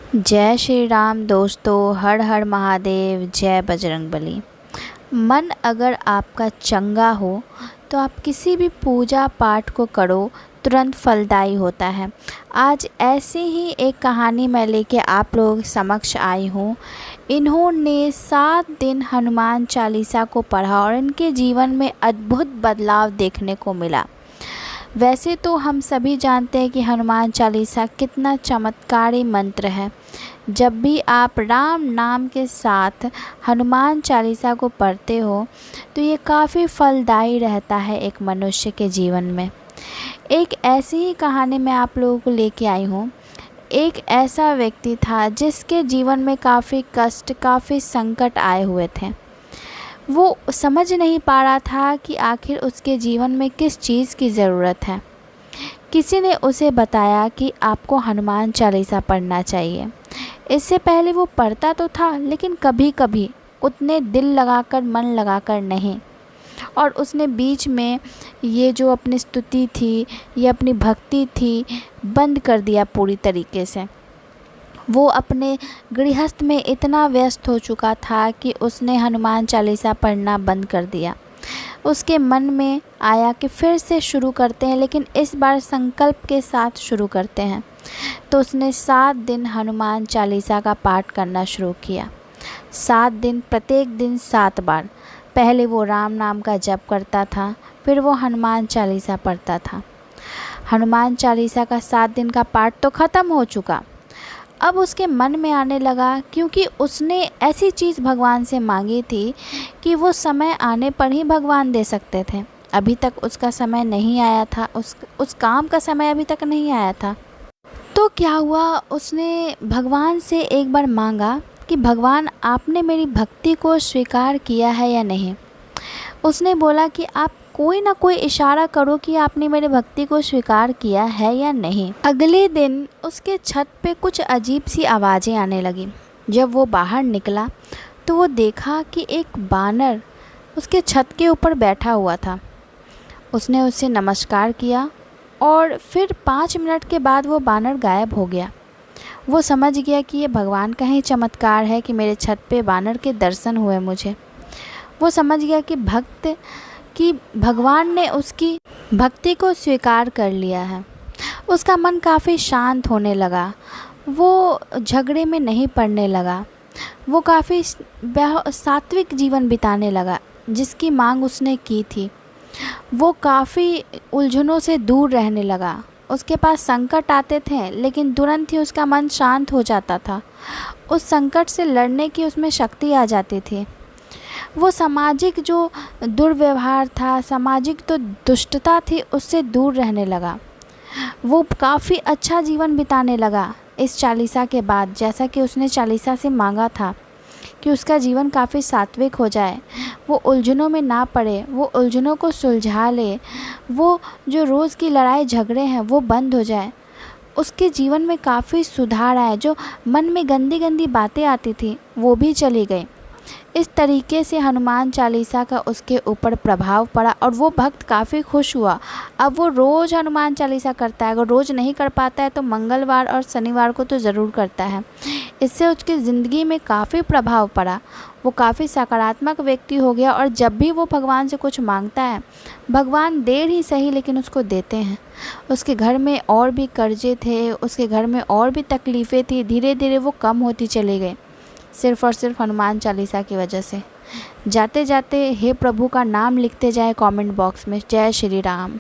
जय श्री राम दोस्तों। हर हर महादेव, जय बजरंगबली। मन अगर आपका चंगा हो तो आप किसी भी पूजा पाठ को करो, तुरंत फलदायी होता है। आज ऐसी ही एक कहानी मैं लेके आप लोगों के समक्ष आई हूँ। इन्होंने 7 दिन हनुमान चालीसा को पढ़ा और इनके जीवन में अद्भुत बदलाव देखने को मिला। वैसे तो हम सभी जानते हैं कि हनुमान चालीसा कितना चमत्कारी मंत्र है। जब भी आप राम नाम के साथ हनुमान चालीसा को पढ़ते हो तो ये काफ़ी फलदायी रहता है एक मनुष्य के जीवन में। एक ऐसी ही कहानी मैं आप लोगों को लेके आई हूँ। एक ऐसा व्यक्ति था जिसके जीवन में काफ़ी कष्ट, काफ़ी संकट आए हुए थे। वो समझ नहीं पा रहा था कि आखिर उसके जीवन में किस चीज़ की ज़रूरत है। किसी ने उसे बताया कि आपको हनुमान चालीसा पढ़ना चाहिए। इससे पहले वो पढ़ता तो था, लेकिन कभी कभी उतने दिल लगाकर, मन लगाकर नहीं। और उसने बीच में ये जो अपनी स्तुति थी, ये अपनी भक्ति थी, बंद कर दिया पूरी तरीके से। वो अपने गृहस्थ में इतना व्यस्त हो चुका था कि उसने हनुमान चालीसा पढ़ना बंद कर दिया। उसके मन में आया कि फिर से शुरू करते हैं, लेकिन इस बार संकल्प के साथ शुरू करते हैं। तो उसने 7 दिन हनुमान चालीसा का पाठ करना शुरू किया। 7 दिन, प्रत्येक दिन 7 बार। पहले वो राम नाम का जप करता था, फिर वो हनुमान चालीसा पढ़ता था। हनुमान चालीसा का 7 दिन का पाठ तो ख़त्म हो चुका। अब उसके मन में आने लगा, क्योंकि उसने ऐसी चीज़ भगवान से मांगी थी कि वो समय आने पर ही भगवान दे सकते थे। अभी तक उसका समय नहीं आया था, उस काम का समय अभी तक नहीं आया था। तो क्या हुआ, उसने भगवान से एक बार मांगा कि भगवान, आपने मेरी भक्ति को स्वीकार किया है या नहीं। उसने बोला कि आप कोई ना कोई इशारा करो कि आपने मेरे भक्ति को स्वीकार किया है या नहीं। अगले दिन उसके छत पे कुछ अजीब सी आवाज़ें आने लगी। जब वो बाहर निकला तो वो देखा कि एक बानर उसके छत के ऊपर बैठा हुआ था। उसने उससे नमस्कार किया और फिर 5 मिनट के बाद वो बानर गायब हो गया। वो समझ गया कि ये भगवान का ही चमत्कार है कि मेरे छत पे बानर के दर्शन हुए मुझे। वो समझ गया कि भगवान ने उसकी भक्ति को स्वीकार कर लिया है। उसका मन काफ़ी शांत होने लगा। वो झगड़े में नहीं पड़ने लगा। वो काफ़ी सात्विक जीवन बिताने लगा, जिसकी मांग उसने की थी। वो काफ़ी उलझनों से दूर रहने लगा। उसके पास संकट आते थे, लेकिन तुरंत ही उसका मन शांत हो जाता था। उस संकट से लड़ने की उसमें शक्ति आ जाती थी। वो सामाजिक जो दुर्व्यवहार था, सामाजिक तो दुष्टता थी, उससे दूर रहने लगा। वो काफ़ी अच्छा जीवन बिताने लगा इस चालीसा के बाद, जैसा कि उसने चालीसा से मांगा था कि उसका जीवन काफ़ी सात्विक हो जाए, वो उलझनों में ना पड़े, वो उलझनों को सुलझा ले, वो जो रोज़ की लड़ाई झगड़े हैं वो बंद हो जाए। उसके जीवन में काफ़ी सुधार आया। जो मन में गंदी गंदी बातें आती थी वो भी चली गई। इस तरीके से हनुमान चालीसा का उसके ऊपर प्रभाव पड़ा और वो भक्त काफ़ी खुश हुआ। अब वो रोज़ हनुमान चालीसा करता है। अगर रोज़ नहीं कर पाता है तो मंगलवार और शनिवार को तो ज़रूर करता है। इससे उसकी ज़िंदगी में काफ़ी प्रभाव पड़ा। वो काफ़ी सकारात्मक व्यक्ति हो गया और जब भी वो भगवान से कुछ मांगता है, भगवान देर ही सही लेकिन उसको देते हैं। उसके घर में और भी कर्जे थे, उसके घर में और भी तकलीफ़ें थी, धीरे धीरे वो कम होती चली गई, सिर्फ़ और सिर्फ हनुमान चालीसा की वजह से। जाते जाते हे प्रभु का नाम लिखते जाए कमेंट बॉक्स में। जय श्री राम।